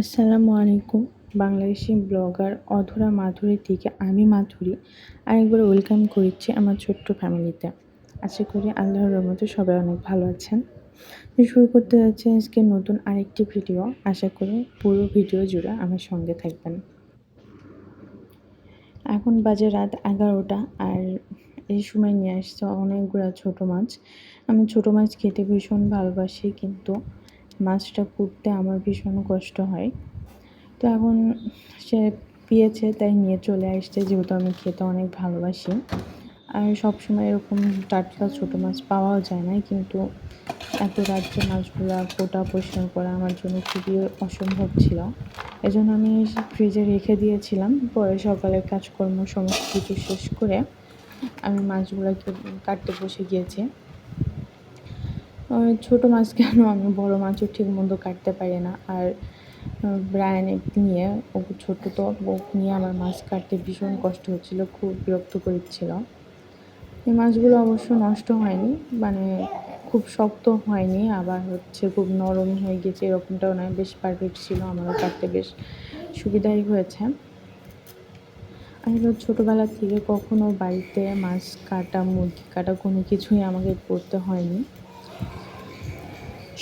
আসসালামু আলাইকুম। বাংলাদেশি ব্লগার অধরা মাধুরী থেকে আমি মাধুরী আরেকবার ওয়েলকাম করছি আমার ছোট্ট ফ্যামিলিতে। আশা করি আল্লাহর রহমতে সবাই অনেক ভালো আছেন। শুরু করতে যাচ্ছি আজকে নতুন আরেকটি ভিডিও। আশা করি পুরো ভিডিও জুড়ে আমার সঙ্গে থাকবেন। এখন বাজে রাত 11টা আর এই সময় নিয়ে আসছে অনেকগুলো ছোটো মাছ। আমি ছোটো মাছ খেতে ভীষণ ভালোবাসি, কিন্তু মাছটা কুটতে আমার ভীষণ কষ্ট হয়। তো এখন সে পেয়েছে তাই নিয়ে চলে আসছে, যেহেতু আমি খেতে অনেক ভালোবাসি। আর সবসময় এরকম টাটকা ছোটো মাছ পাওয়াও যায় না, কিন্তু এত রাত্রে মাছগুলো কোটা পরিষ্কার করা আমার জন্য খুবই অসম্ভব ছিল। এজন্য আমি ফ্রিজে রেখে দিয়েছিলাম। পরে সকালের কাজকর্ম সমস্ত কিছু শেষ করে আমি মাছগুলোকে কাটতে বসে গিয়েছি। ছোটো মাছ কেন, আমি বড় মাছও ঠিক মতো কাটতে পারি না। আর ব্রায়ানে নিয়ে ছোটো তো ওকে নিয়ে আমার মাছ কাটতে ভীষণ কষ্ট হচ্ছিলো, খুব বিরক্ত করছিল। এই মাছগুলো অবশ্য নষ্ট হয়নি, মানে খুব শক্ত হয়নি, আবার খুব নরম হয়ে গেছে এরকমটাও নয়, বেশ পারফেক্ট ছিল। আমারও কাটতে বেশ সুবিধাই হয়েছে। আসলে ছোটোবেলা থেকে কখনো বাড়িতে মাছ কাটা, মুরগি কাটা কোনো কিছুই আমাকে করতে হয়নি।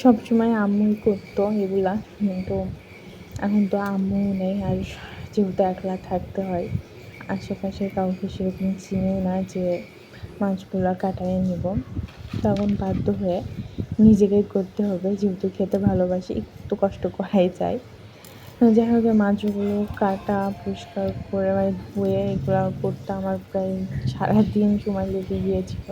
সবসময় আম্মুই করতো এগুলা, কিন্তু এখন তো আম্মু নেই। আর যেহেতু একলা থাকতে হয়, আশেপাশে কাউকে সেরকম চিনি না যে মাছগুলো কাটায় নিব, তখন বাধ্য হয়ে নিজেকেই করতে হবে। যেহেতু খেতে ভালোবাসি, একটু কষ্ট করাই যায়। যাই হোক, মাছগুলো কাটা, পরিষ্কার করে ধুয়ে এগুলো করতে আমার প্রায় সারাদিন সময় লেগে গিয়েছিল।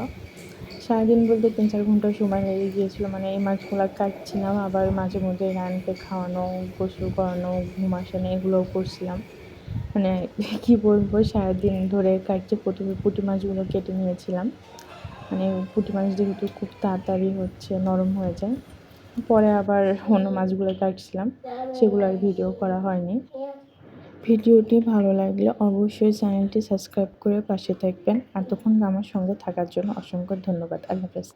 সারাদিন বলতে ৩-৪ ঘন্টা সময় লেগে গিয়েছিল। মানে এই মাছগুলো কাটছিলাম, আবার মাঝে মধ্যে রায়ানকে খাওয়ানো, গোসল করানো, ঘুম আসানো এগুলোও করছিলাম। মানে কি বলবো, সারাদিন ধরে কাটতে প্রথমে পুঁটি মাছগুলো কেটে নিয়েছিলাম। মানে পুঁটি মাছ যেহেতু খুব তাড়াতাড়ি নরম হয়ে যায়। পরে আবার অন্য মাছগুলো কাটছিলাম, সেগুলো আর ভিডিও করা হয়নি। ভিডিওটি ভালো লাগলে অবশ্যই চ্যানেলটি সাবস্ক্রাইব করে পাশে থাকবেন। এতক্ষণ আমার সঙ্গে থাকার জন্য অসংখ্য ধন্যবাদ। আল্লাহ হাফেজ।